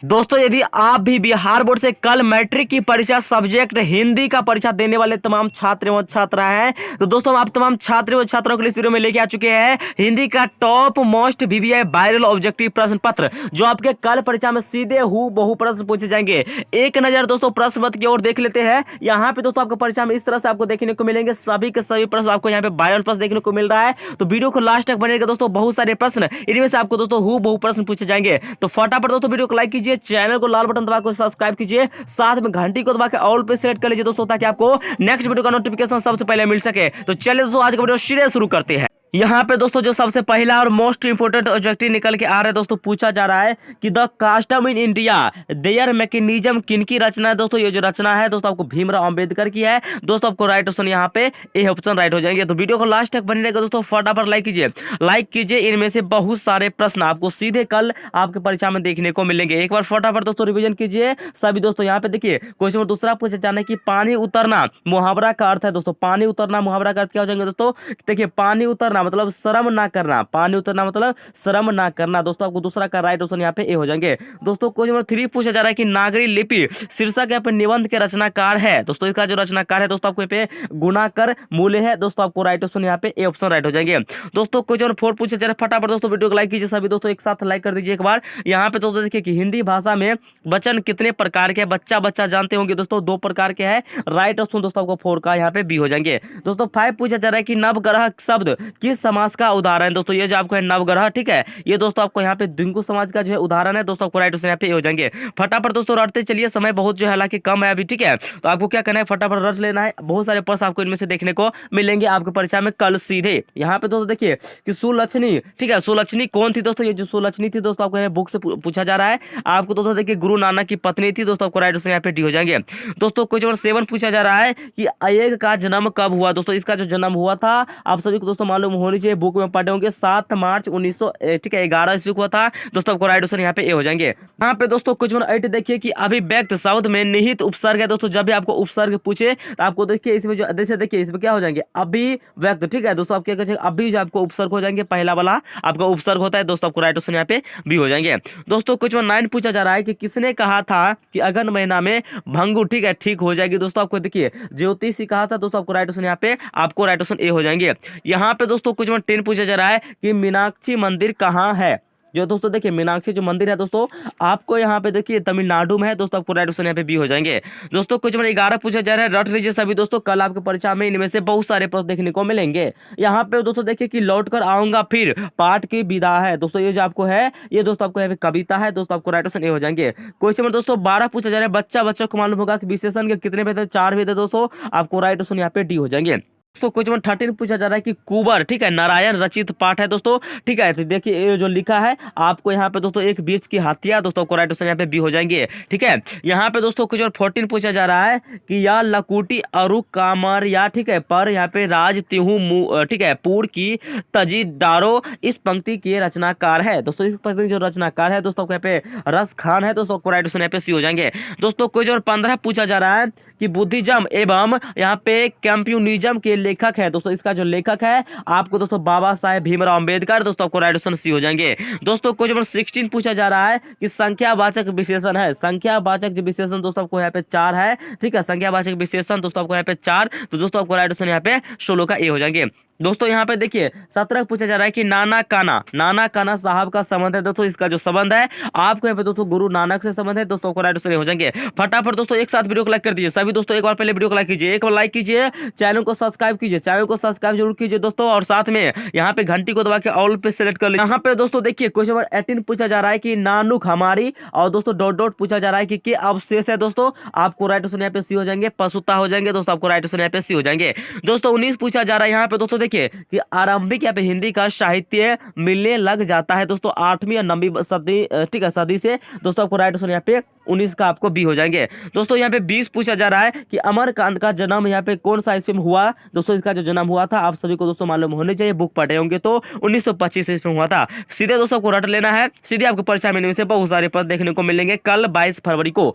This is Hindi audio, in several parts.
दोस्तों यदि आप भी बिहार बोर्ड से कल मैट्रिक की परीक्षा सब्जेक्ट हिंदी का परीक्षा देने वाले तमाम छात्र एवं छात्रा हैं, तो दोस्तों आप तमाम छात्र एवं छात्राओं के लिए इस वीडियो में लेके आ चुके हैं हिंदी का top most VVI viral objective प्रश्न पत्र, जो आपके कल परीक्षा में सीधे बहु प्रश्न पूछे जाएंगे। एक नजर दोस्तों प्रश्न पत्र की ओर देख लेते हैं। यहाँ पे दोस्तों आपको परीक्षा में इस तरह से आपको देखने को मिलेंगे, सभी के सभी प्रश्न आपको यहाँ पे वायरल प्रश्न देखने को मिल रहा है। तो वीडियो को लास्ट तक बनेगा दोस्तों, बहुत सारे प्रश्न इनमें से आपको दोस्तों बहु प्रश्न पूछे जाएंगे। तो फटाफट दोस्तों वीडियो को लाइक कीजिए, चैनल को लाल बटन दबा कर सब्सक्राइब कीजिए, साथ में घंटी को दबा के ऑल पे सेलेक्ट कर लीजिए दोस्तों, ताकि आपको नेक्स्ट वीडियो का नोटिफिकेशन सबसे पहले मिल सके। तो चलिए दोस्तों आज का वीडियो सीधे शुरू करते हैं। यहाँ पे दोस्तों जो सबसे पहला और मोस्ट इंपोर्टेंट ऑब्जेक्टिव निकल के आ रहा है दोस्तों, पूछा जा रहा है कि the custom in India there mechanism किनकी रचना है। दोस्तों ये जो रचना है दोस्तों आपको भीमराव अंबेडकर की है। दोस्तों आपको राइट ऑप्शन यहाँ पे ए ऑप्शन राइट हो जाएंगे। तो वीडियो को लास्ट तक बने रहेगा दोस्तों, फटाफट लाइक कीजिए। इनमें से बहुत सारे प्रश्न आपको सीधे कल आपके परीक्षा में देखने को मिलेंगे। एक बार फटाफट दोस्तों रिविजन कीजिए सभी दोस्तों। यहाँ पे देखिए क्वेश्चन नंबर दूसरा पूछा जाना है कि पानी उतरना मुहावरा का अर्थ है। दोस्तों पानी उतरना मुहावरा का अर्थ क्या हो जाएंगे दोस्तों? देखिए पानी उतरना मतलब शर्म ना करना, पानी उतरना मतलब शर्म ना करना। दोस्तों आपको दूसरा का राइट ऑप्शन यहाँ पे ए हो जाएंगे। दोस्तों क्वेश्चन नंबर 3 पूछा जा रहा है कि नागरी लिपि शीर्षक यहाँ पे निबंध के रचनाकार है। दोस्तों इसका जो रचनाकार है दोस्तों आपको यहाँ पे गुणाकर मूल्य है। दोस्तों आपको राइट ऑप्शन यहाँ पे ए ऑप्शन राइट हो जाएंगे। दोस्तों क्वेश्चन नंबर 4 पूछा जा रहा है, फटाफट दोस्तों वीडियो को लाइक कीजिए सभी दोस्तों, एक साथ लाइक कर दीजिए एक बार। यहाँ पे दोस्तों देखिए कि हिंदी भाषा में वचन कितने प्रकार के? बच्चा बच्चा जानते होंगे दोस्तों, 2 प्रकार के हैं। राइट ऑप्शन दोस्तों आपको 4 का यहाँ पे बी हो जाएंगे। दोस्तों 5 पूछा जा रहा है कि नवग्रह शब्द किस समाज का उदाहरण? दोस्तों ये जो आपको है नवग्रह, ठीक है, ये दोस्तों आपको यहाँ पे द्विंगु समाज का जो है उदाहरण है। दोस्तों आपको राइट ऑप्शन यहाँ पे हो जाएंगे। फटाफट दोस्तों रटते चलिए, समय बहुत जो है हालांकि कम है अभी, ठीक है। तो आपको क्या करना है, फटाफट रट लेना है। बहुत सारे प्रश्न आपको इनमें से देखने को मिलेंगे आपके परीक्षा में कल सीधे। यहाँ पे दोस्तों देखिए कि सुलक्षणी, ठीक है, सुलक्षणी कौन थी दोस्तों? ये जो सुलक्षणी थी दोस्तों आपको बुक से पूछा जा रहा है। आपको दोस्तों देखिए गुरु नानक की पत्नी थी। दोस्तों आपको राइट ऑप्शन यहाँ पे डी हो जाएंगे। दोस्तों क्वेश्चन नंबर 7 पूछा जा रहा है कि अय्यर का जन्म कब हुआ? दोस्तों इसका जो जन्म हुआ था आप सभी को दोस्तों मालूम होनी चाहिए, बुक में पढ़े होंगे, 7 मार्च 1911 ईस्वी को हुआ था। दोस्तों आपको राइट ऑप्शन यहाँ पे ए हो जाएंगे। यहाँ पे दोस्तों क्वेश्चन नंबर 8 देखिए कि अभिव्यक्त शब्द में निहित उपसर्ग है। दोस्तों जब भी आपको उपसर्ग पूछे तो आपको देखिए इसमें जो देखिए इसमें क्या हो जाएंगे, अभिव्यक्त, ठीक है। दोस्तों आप क्या कहेंगे, अभी जो आपको उपसर्ग हो जाएंगे, पहला वाला आपका उपसर्ग होता है। दोस्तों आपको राइट ऑप्शन यहाँ पे भी हो जाएंगे। दोस्तों क्वेश्चन नंबर 9 पूछा जा रहा है कि किसने कहा था कि अगन महीना में भंगू, ठीक है, ठीक हो जाएगी? दोस्तों आपको देखिए ज्योतिषी कहा था। दोस्तों आपको राइट ऑप्शन यहाँ पे आपको राइट ऑप्शन ए हो जाएंगे। यहाँ पे दोस्तों क्वेश्चन नंबर 10 पूछा जा रहा है कि मीनाक्षी मंदिर कहाँ है? जो दोस्तों देखिए मीनाक्षी जो मंदिर है दोस्तों आपको यहाँ पे देखिए तमिलनाडु में है। दोस्तों आपको राइट ऑप्शन यहाँ पे बी हो जाएंगे। दोस्तों क्वेश्चन नंबर 11 पूछा जा रहा है, रट लीजिए सभी दोस्तों, कल आपके परीक्षा में इनमें से बहुत सारे प्रश्न देखने को मिलेंगे। यहाँ पे दोस्तों देखिए कि लौट कर आऊंगा फिर पाठ की विदा है। दोस्तों ये जो आपको है ये दोस्तों आपको यहाँ पे कविता है। दोस्तों आपको राइट ऑप्शन ए हो जाएंगे। क्वेश्चन नंबर दोस्तों 12 पूछा जा रहा है, बच्चा बच्चा को मालूम होगा कि विशेषण के कितने भेद है? 4 भेद है। दोस्तों आपको राइट ऑप्शन यहाँ पे डी हो जाएंगे। दोस्तों क्वेश्चन नंबर 13 पूछा जा रहा है कि कुंवर, ठीक है, नारायण रचित पाठ है। दोस्तों ठीक है, तो देखिए ये जो लिखा है आपको यहाँ पे दोस्तों एक बीच की हत्या। दोस्तों आपको राइट ऑप्शन यहाँ पे बी हो जाएंगे, ठीक है। यहाँ पे दोस्तों क्वेश्चन 14 पूछा जा रहा है कि या लकुटी अरु कामर या, ठीक है, पर यहाँ पे राज तिहु, ठीक है, पूर की तजी डारो इस पंक्ति के रचनाकार है। दोस्तों इस पंक्ति जो रचनाकार है दोस्तों यहाँ पे रस खान है। दोस्तों आपको राइट ऑप्शन यहाँ पे सी हो जाएंगे। दोस्तों क्वेश्चन 15 पूछा जा रहा है कि बुद्धिज्म एवं यहाँ पे कम्युनिज्म के लेखक है। दोस्तों इसका जो लेखक है आपको दोस्तों बाबा साहेब भीमराव अंबेडकर। दोस्तों आपको राइट ऑप्शन सी हो जाएंगे। दोस्तों क्वेश्चन नंबर 16 पूछा जा रहा है कि संख्यावाचक विशेषण है। संख्यावाचक जो विशेषण दोस्तों आपको यहाँ पे 4 है, ठीक है, संख्यावाचक विशेषण दोस्तों आपको यहाँ पे 4। तो दोस्तों आपको राइट ऑप्शन यहाँ पे 16 का ए हो जाएंगे। दोस्तों यहाँ पे देखिए 17 पूछा जा रहा है कि नाना काना साहब का संबंध है। दोस्तों इसका जो संबंध है आपको यहाँ पे दोस्तों गुरु नानक से संबंध है। दोस्तों को राइट आंसर हो जाएंगे। फटाफट दोस्तों एक साथ वीडियो को लाइक कर दीजिए सभी दोस्तों, एक बार पहले वीडियो को लाइक कीजिए, एक बार लाइक कीजिए, चैनल को सब्सक्राइब कीजिए, चैनल को सब्सक्राइब जरूर कीजिए दोस्तों, और साथ में यहाँ पे घंटी को दबा के ऑल पे सेलेक्ट कर लीजिए। यहाँ पे दोस्तों देखिए क्वेश्चन नंबर 18 पूछा जा रहा है कि नानुक हमारी, और दोस्तों डॉट डॉट पूछा जा रहा है कि अवशेष है। दोस्तों आपको राइट आंसर यहाँ पे सी हो जाएंगे, पशुता हो जाएंगे। दोस्तों आपको राइट आंसर यहाँ पे सी हो जाएंगे। दोस्तों 19 पूछा जा रहा है यहाँ पे दोस्तों देखिए कि आरंभिक यहाँ पे हिंदी का साहित्य मिलने लग जाता है। दोस्तों 8वीं या 9वीं सदी, ठीक है, सदी से। दोस्तों आपको राइट आंसर यहाँ पे 19 का आपको बी हो जाएंगे। दोस्तों यहाँ पे 20 पूछा जा रहा है कि अमरकांत का जन्म यहाँ पे कौन सा ईस्वी में हुआ। दोस्तों इसका जो जन्म हुआ था आप सभी को दोस्तों मालूम होने चाहिए, बुक पढ़े होंगे तो 1925 ईस्वी में हुआ था। सीधे दोस्तों आपको रट लेना है, सीधे आपको परीक्षा में से बहुत सारे प्रश्न देखने को मिलेंगे कल 22 फरवरी को।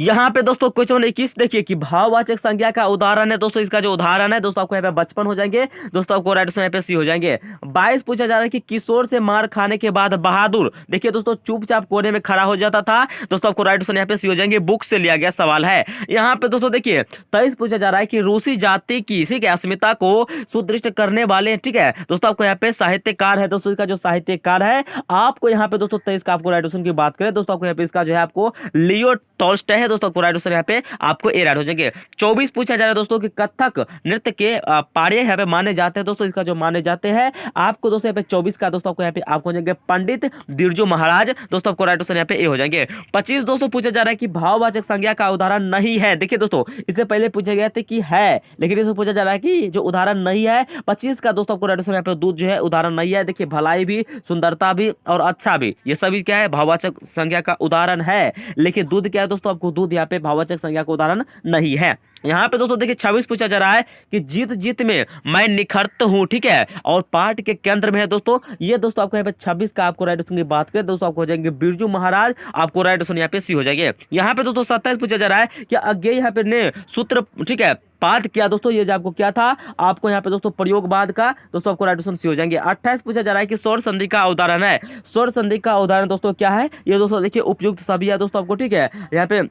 यहाँ पे दोस्तों क्वेश्चन 21 देखिए कि भाववाचक संज्ञा का उदाहरण है दोस्तों, इसका जो उदाहरण है दोस्तों आपको यहाँ पे बचपन हो जाएंगे दोस्तों, आपको राइट ऑप्शन यहाँ पे सी हो जाएंगे। 22 पूछा जा रहा है कि किशोर से मार खाने के बाद बहादुर देखिए दोस्तों चुपचाप कोने में खड़ा हो जाता था दोस्तों, आपको राइट ऑप्शन यहाँ पे सी हो जाएंगे, बुक से लिया गया सवाल है। यहाँ पे दोस्तों देखिए 23 पूछा जा रहा है कि रूसी जाति की ठीक है अस्मिता को सुदृढ़ करने वाले ठीक है दोस्तों, आपको यहाँ पे साहित्यकार है दोस्तों, इसका जो साहित्यकार है आपको यहाँ पे दोस्तों 23 का आपको राइट ऑप्शन की बात करें दोस्तों, आपको यहाँ पे इसका जो है आपको लियो टॉल्स्टॉय है दोस्तों, राइट आंसर यहाँ पे आपको ए राइट हो जाएंगे। 24 पूछा जा रहा है दोस्तों कि कथक नृत्य के पाड़े यहाँ पे माने जाते हैं दोस्तों, इसका जो माने जाते हैं आपको दोस्तों यहाँ पे 24 का दोस्तों आपको यहाँ पे आपको हो जाएंगे पंडित बिरजू महाराज दोस्तों, आपको राइट आंसर यहाँ पे ए हो जाएंगे। 25 दोस्तों पूछा जा रहा है कि भाववाचक संज्ञा का उदाहरण नहीं है, देखिए दोस्तों इससे पहले पूछा गया था कि है, लेकिन इसमें पूछा जा रहा है कि जो उदाहरण नहीं है। 25 का दोस्तों आपको राइट आंसर यहाँ पे दूध जो है उदाहरण नहीं है, देखिए भलाई भी, सुंदरता भी और अच्छा भी, ये सभी क्या है भाववाचक संज्ञा का उदाहरण है, लेकिन दूध क्या है दोस्तों, आपको दूध यहाँ पे भाववाचक संज्ञा का उदाहरण नहीं है। यहाँ पे दोस्तों देखिए 26 पूछा जा रहा है कि जीत जीत में मैं निखरत हूँ, ठीक है, और पाठ के केंद्र में है दोस्तों, ये दोस्तों आपको यहाँ पे 26 का आपको राइट ऑप्शन की बात करें दोस्तों आपको हो जाएंगे बिरजू महाराज, आपको राइट ऑप्शन यहाँ पे सी हो जाएंगे। यहाँ पे दोस्तों 27 पूछा जा रहा है कि अज्ञेय यहाँ पे ने सूत्र ठीक है पाठ किया दोस्तों, ये जो आपको क्या था आपको यहाँ पे दोस्तों प्रयोगवाद का दोस्तों आपको राइट ऑप्शन सी हो जाएंगे। 28 पूछा जा रहा है कि स्वर संधि का उदाहरण है, स्वर संधि का उदाहरण दोस्तों क्या है, ये दोस्तों देखिए उपयुक्त सभी है दोस्तों आपको, ठीक है यहाँ पे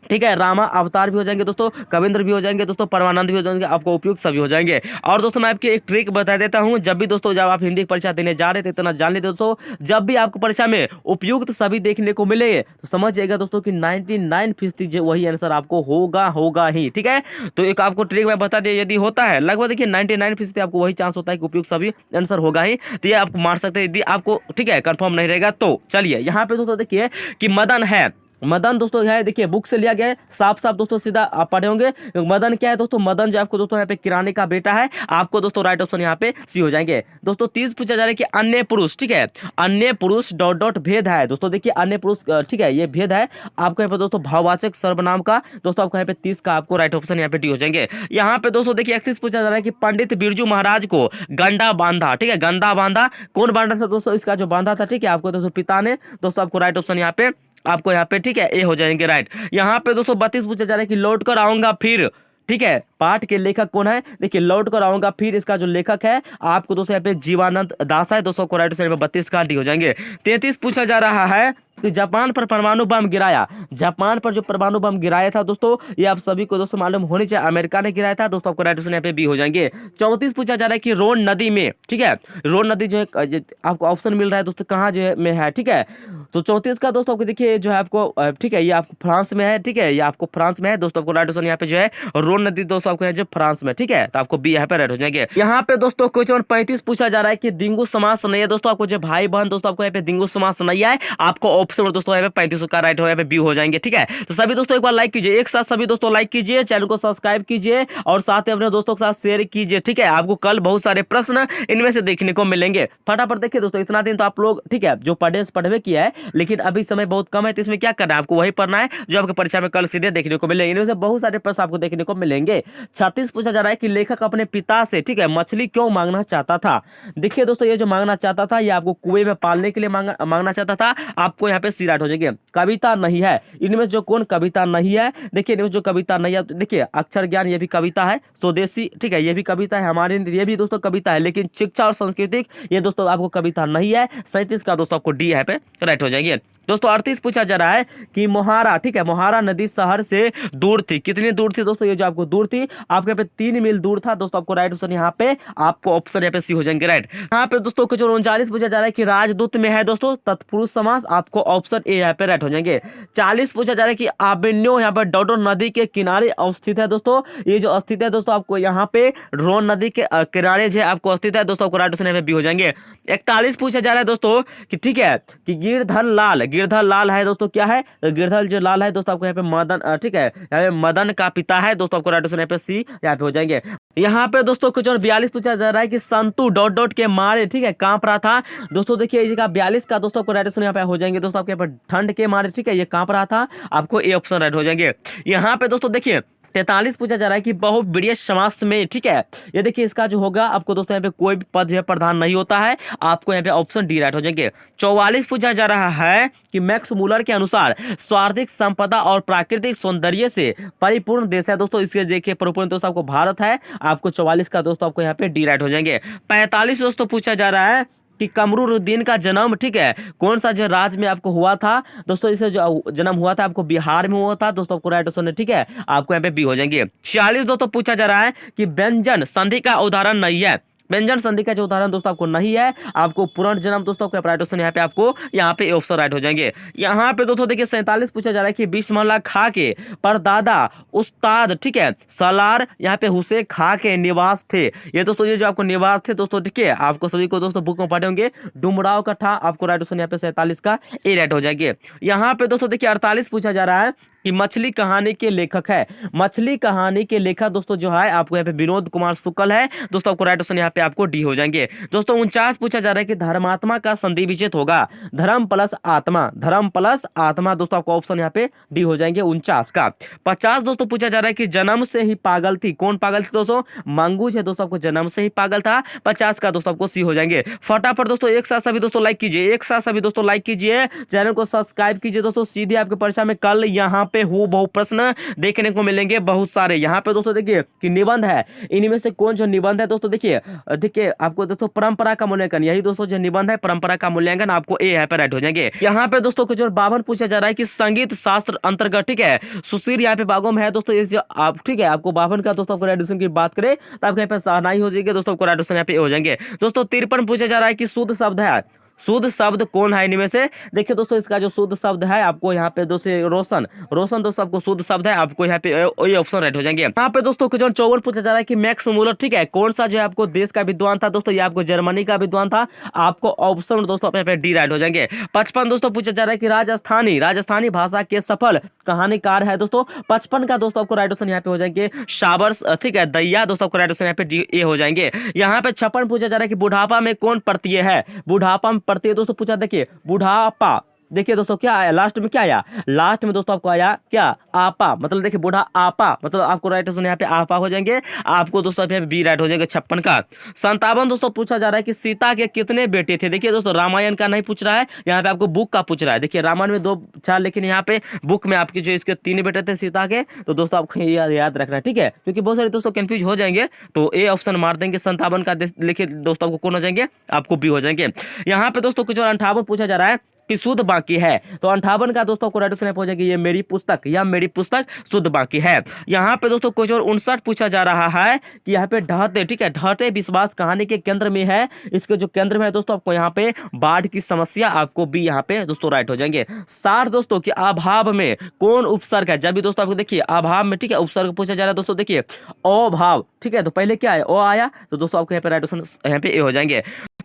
ठीक है रामा अवतार भी हो जाएंगे दोस्तों, कविंद्र भी हो जाएंगे दोस्तों, परमानंद भी हो जाएंगे, आपको उपयुक्त सभी हो जाएंगे। और दोस्तों मैं आपकी एक ट्रिक बता देता हूं, जब भी दोस्तों जब आप हिंदी की परीक्षा देने जा रहे थे इतना जान लीजिए दोस्तों, जब भी आपको परीक्षा में उपयुक्त सभी देखने को मिले तो समझ जाएगा दोस्तों कि 99% जो वही आंसर आपको होगा ही, ठीक है। तो एक आपको ट्रिक मैं बता दिया, यदि होता है लगभग देखिए 99% आपको वही चांस होता है कि उपयुक्त सभी आंसर होगा ही, तो ये आप मार सकते हैं यदि आपको ठीक है कंफर्म नहीं रहेगा तो। चलिए यहाँ पे दोस्तों देखिए कि मदन है, मदन दोस्तों है देखिए बुक से लिया गया है, साफ साफ दोस्तों सीधा आप पढ़े होंगे। मदन क्या है दोस्तों, मदन जो आपको दोस्तों यहाँ पे किराने का बेटा है, आपको दोस्तों राइट ऑप्शन यहाँ पे सी हो जाएंगे। दोस्तों 30 पूछा जा रहा है कि अन्य पुरुष, ठीक है, अन्य पुरुष डॉट डॉट भेद है दोस्तों, देखिए अन्य पुरुष ठीक है ये भेद है आपको यहाँ पे दोस्तों भाववाचक सर्वनाम का दोस्तों, आपको यहाँ पे 30 का आपको राइट ऑप्शन यहाँ पे डी हो जाएंगे। यहाँ पे दोस्तों देखिए 31 पूछा जा रहा है कि पंडित बिरजू महाराज को गंडा बांधा, ठीक है गंदा बांधा, कौन बांधा था दोस्तों, इसका जो बांधा था ठीक है आपको दोस्तों पिता ने दोस्तों, आपको राइट ऑप्शन यहाँ पे आपको यहाँ पे ठीक है ए हो जाएंगे राइट। यहाँ पे दोस्तों 32 पूछा जा रहा है कि लौट कर आऊंगा फिर, ठीक है पाठ के लेखक कौन है, देखिए लौट कर आऊंगा फिर इसका जो लेखक है आपको दोस्तों यहाँ पे जीवानंद दास है दोस्तों, को राइट साइड में 32 का डी हो जाएंगे। 33 पूछा जा रहा है कि जापान पर परमाणु बम गिराया, जापान पर जो परमाणु बम गिराया था दोस्तों ये आप सभी को दोस्तों मालूम होनी चाहिए, अमेरिका ने गिराया था दोस्तों, आपको राइट ऑप्शन यहाँ पे बी हो जाएंगे। 34 पूछा जा रहा है कि रोन नदी में, ठीक है रोन नदी जो है आपको ऑप्शन मिल रहा है दोस्तों कहाँ जो है में है, ठीक है तो 34 का दोस्तों आपको देखिए जो है आपको ठीक है ये आपको फ्रांस में है, ठीक है ये आपको फ्रांस में है दोस्तों, आपको राइट ऑप्शन यहाँ पे जो है रोन नदी दोस्तों आपको जो फ्रांस में, ठीक है तो आपको बी यहाँ पे राइट हो जाएंगे। यहाँ पे दोस्तों क्वेश्चन 35 पूछा जा रहा है कि दिंगु समास नहीं है दोस्तों, आपको जो भाई बहन दोस्तों आपको यहाँ पे दिंगु समास नहीं है, आपको ऑप्शन दोस्तों यहाँ पे 35 का राइट हो यहाँ पे बी हो जाएंगे, ठीक है। तो सभी दोस्तों एक बार लाइक कीजिए, एक साथ सभी दोस्तों लाइक कीजिए, चैनल को सब्सक्राइब कीजिए और साथ ही अपने दोस्तों के साथ शेयर कीजिए, ठीक है। आपको कल बहुत सारे प्रश्न इनमें से देखने को मिलेंगे, फटाफट देखिए दोस्तों, इतना दिन तो आप लोग ठीक है जो पढ़वे किया है, लेकिन अभी समय बहुत कम है तो इसमें क्या करना है आपको वही पढ़ना है जो आपके परीक्षा में कल सीधे देखने को मिलेंगे, इनमें से बहुत सारे प्रश्न आपको देखने को मिलेंगे। 36 पूछा जा रहा है कि लेखक अपने पिता से ठीक है मछली क्यों मांगना चाहता था, देखिए दोस्तों ये जो मांगना चाहता था ये आपको कुएं में पालने के लिए मांगना चाहता था, आपको यहाँ पे सी राइट हो जाएंगे। कविता नहीं है, इनमें जो कौन कविता नहीं है, देखिए इनमें जो कविता नहीं है देखिए अक्षर ज्ञान ये भी कविता है, स्वदेशी ठीक है ये भी कविता है, हमारे ये भी दोस्तों कविता है, लेकिन शिक्षा और सांस्कृतिक ये दोस्तों आपको कविता नहीं है। 37 का दोस्तों आपको डी यहाँ पे राइट हो जाएगी। दोस्तों 38 पूछा जा रहा है कि मोहारा, ठीक है मोहारा नदी शहर से दूर थी, कितनी दूर थी दोस्तों, ये जो आपको दूर थी आपके यहाँ पे 3 मील दूर था दोस्तों, आपको राइट ऑप्शन यहाँ पे आपको ऑप्शन यहाँ पे सी हो जाएंगे राइट। यहाँ पे दोस्तों कुछ 39 पूछा जा रहा है कि राजदूत में है दोस्तों तत्पुरुष समास, आपको ऑप्शन ए यहाँ पे राइट हो जाएंगे। 40 पूछा जा रहा है कि आबिन्यो यहाँ पर डोडो नदी के किनारे अवस्थित है दोस्तों, ये जो स्थित है दोस्तों आपको यहाँ पे रोन नदी के किनारे जो आपको स्थित है दोस्तों, आपको राइट ऑप्शन यहाँ पे बी हो जाएंगे। 41 पूछा जा रहा है दोस्तों कि ठीक है कि गिरधर लाल है दोस्तों, क्या है गिरधर जो लाल है दोस्तों आपको यहाँ पे मदन ठीक है यहाँ पे मदन का पिता है दोस्तों, आपको राइट ऑप्शन यहाँ पे सी यहाँ पे हो जाएंगे। यहाँ पे दोस्तों कुछ और 42 पूछा जा रहा है कि संतु डॉट डॉट के मारे ठीक है कांप रहा था दोस्तों, देखिए इसी का 42 का दोस्तों आपको राइट ऑप्शन यहाँ पे हो जाएंगे दोस्तों, आपके यहाँ पे ठंड के मारे ठीक है ये कांप रहा था, आपको ए ऑप्शन राइट हो जाएंगे। यहाँ पे दोस्तों देखिए 43 पूछा जा रहा है कि बहुब्रीहि समास में, ठीक है, ये देखिए इसका जो होगा आपको दोस्तों यहाँ पे कोई भी पद जो है प्रधान नहीं होता है, आपको यहाँ पे ऑप्शन डी राइट हो जाएंगे। 44 पूछा जा रहा है कि मैक्स मूलर के अनुसार स्वार्थिक संपदा और प्राकृतिक सौंदर्य से परिपूर्ण देश है दोस्तों, इसके देखिए परिपूर्ण दोस्तों आपको भारत है, आपको 44 का दोस्तों आपको यहाँ पे डी राइट हो जाएंगे। 45 दोस्तों पूछा जा रहा है कि कमरुद्दीन का जन्म, ठीक है, कौन सा जो राज्य में आपको हुआ था दोस्तों, इसे जो जन्म हुआ था आपको बिहार में हुआ था दोस्तों, आपको राइट ऑप्शन है, ठीक है, आपको यहाँ पे बी हो जाएंगे। 46 दोस्तों पूछा जा रहा है कि व्यंजन संधि का उदाहरण नहीं है, व्यंजन संधि का जो उदाहरण दोस्तों आपको नहीं है, आपको पुनर्जन्म दोस्तों आपको राइट ऑप्शन यहाँ पे आपको यहाँ पे ऑप्शन राइट हो जाएंगे। यहाँ पे दोस्तों देखिए 47 पूछा जा रहा है कि बिस्मिल्लाह खां के परदादा उस्ताद, ठीक है, सालार यहाँ पे हुसैन खां के निवास थे, ये दोस्तों ये जो आपको निवास थे दोस्तों, ठीक है, आपको सभी को दोस्तों बुक में पढ़े होंगे, डुमराव का था, आपको राइट ऑप्शन यहाँ पे 47 का ए राइट हो जाएंगे। यहाँ पे दोस्तों देखिए 48 पूछा जा रहा है कि मछली कहानी के लेखक है, मछली कहानी के लेखक दोस्तों जो है आपको यहाँ पे विनोद कुमार शुक्ल है दोस्तों, आपको राइट ऑप्शन यहाँ पे आपको डी हो जाएंगे। दोस्तों 49 पूछा जा रहा है कि धर्मात्मा का संधि विच्छेद होगा, धर्म प्लस आत्मा, धर्म प्लस आत्मा दोस्तों आपको ऑप्शन यहाँ पे डी हो जाएंगे 49 का। 50 दोस्तों पूछा जा रहा है कि जन्म से ही पागल थी, कौन पागल थी दोस्तों, मंगूज है दोस्तों, आपको जन्म से ही पागल था, 50 का दोस्तों आपको सी हो जाएंगे। फटाफट दोस्तों एक साथ सभी दोस्तों लाइक कीजिए, एक साथ सभी दोस्तों लाइक कीजिए, चैनल को सब्सक्राइब कीजिए दोस्तों, सीधे आपके परीक्षा में कल यहाँ पे हूँ बहु प्रश्न देखने को मिलेंगे बहुत सारे। यहाँ पे दोस्तों देखिए कि निबंध है, इनमें से कौन जो निबंध है दोस्तों, देखिए देखिए आपको दोस्तों परंपरा का मूल्यांकन, यही दोस्तों जो निबंध है परंपरा का मूल्यांकन, आपको ए यहाँ पे राइट हो जाएंगे। यहाँ पे दोस्तों कुछ और 52 पूछा जा रहा है कि संगीत शास्त्र अंतर्गत, ठीक है, सुशील यहाँ पे बागों में है दोस्तों, ये जो आप, ठीक है, आपको 52 का दोस्तों आपको राइट की बात करें तो आपके यहाँ पे सहनाई हो जाएगी दोस्तों, आपको राइट यहाँ पे हो जाएंगे। दोस्तों 53 पूछा जा रहा है कि शुद्ध शब्द है, शुद्ध शब्द कौन है इनमें से, देखिए दोस्तों इसका जो शुद्ध शब्द है आपको यहाँ पे दोस्तों रोशन, रोशन दोस्तों आपको शुद्ध शब्द है, आपको यहाँ पे ये ऑप्शन राइट हो जाएंगे। यहाँ पे दोस्तों क्वेश्चन 54 पूछा जा रहा है कि मैक्स मूलर, ठीक है, कौन सा जो है आपको देश का विद्वान था दोस्तों, ये आपको जर्मनी का विद्वान था, आपको ऑप्शन दोस्तों यहाँ पे डी राइट हो जाएंगे। 55 दोस्तों पूछा जा रहा है कि राजस्थानी भाषा के सफल कहानीकार है दोस्तों, 55 का दोस्तों आपको राइट ऑप्शन यहाँ पे हो जाएंगे शाबर्स, ठीक है, दैया दोस्तों आपको राइट ऑप्शन यहाँ पे डी ए हो जाएंगे। यहाँ पे 56 पूछा जा रहा है कि बुढ़ापा में कौन प्रत्यय है, बुढ़ापा में प्रत्यय दोस्तों पूछा, देखिए बुढ़ापा, देखिए दोस्तों क्या आया लास्ट में, क्या आया लास्ट में दोस्तों आपको आया क्या, आपा, मतलब देखिए बूढ़ा आपा, मतलब आपको राइट ऑप्शन यहाँ पे आपा हो जाएंगे, आपको दोस्तों यहाँ पे बी राइट हो जाएंगे 56 का। 57 दोस्तों पूछा जा रहा है कि सीता के कितने बेटे थे, देखिए दोस्तों रामायण का नहीं पूछ रहा है, यहाँ पे आपको बुक का पूछ रहा है, देखिए रामायण में 2 4, लेकिन यहाँ पे बुक में आपकी जो इसके 3 बेटे थे सीता के, तो दोस्तों आपको याद रखना है, ठीक है, क्योंकि बहुत सारे दोस्तों कंफ्यूज हो जाएंगे, तो ए ऑप्शन मार देंगे। 57 का लिखिए दोस्तों आपको कौन हो जाएंगे, आपको बी हो जाएंगे। यहाँ पे दोस्तों कुछ 58 पूछा जा रहा है कि शुद्ध बाकी है, तो 58 का दोस्तों को राइट ऑप्शन हो जाएगी ये मेरी पुस्तक, या मेरी पुस्तक शुद्ध बाकी है। यहाँ पे दोस्तों कुछ और 59 पूछा जा रहा है कि यहाँ पे ढहते, ठीक है, ढहते विश्वास कहानी के केंद्र में है, इसके जो केंद्र में है दोस्तों आपको यहाँ पे बाढ़ की समस्या, आपको भी यहाँ पे दोस्तों राइट हो जाएंगे। 60 दोस्तों कि अभाव में कौन उपसर्ग है, जब भी दोस्तों आपको देखिए अभाव में, ठीक है, उपसर्ग पूछा जा रहा है दोस्तों, देखिए अभाव, ठीक है, तो पहले क्या है ओ आया, तो दोस्तों आपको यहाँ पे राइट ऑप्शन यहाँ पे ए हो जाएंगे।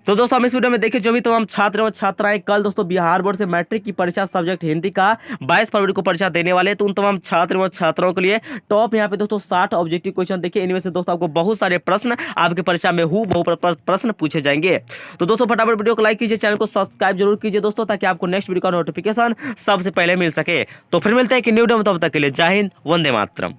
तो दोस्तों हम इस वीडियो में देखिए जो भी तमाम छात्र और छात्राएं कल दोस्तों बिहार बोर्ड से मैट्रिक की परीक्षा सब्जेक्ट हिंदी का 22 फरवरी को परीक्षा देने वाले, तो उन तमाम छात्र और छात्राओं के लिए टॉप यहाँ पे दोस्तों 60 ऑब्जेक्टिव क्वेश्चन देखिए, इनमें से दोस्तों आपको बहुत सारे प्रश्न आपके परीक्षा में प्रश्न पूछे जाएंगे। तो दोस्तों फटाफट वीडियो को लाइक कीजिए, चैनल को सब्सक्राइब जरूर कीजिए दोस्तों, ताकि आपको नेक्स्ट वीडियो का नोटिफिकेशन सबसे पहले मिल सके। तो फिर मिलते हैं कि न्यू वीडियो में, तब तक के लिए जय हिंद, वंदे मातरम।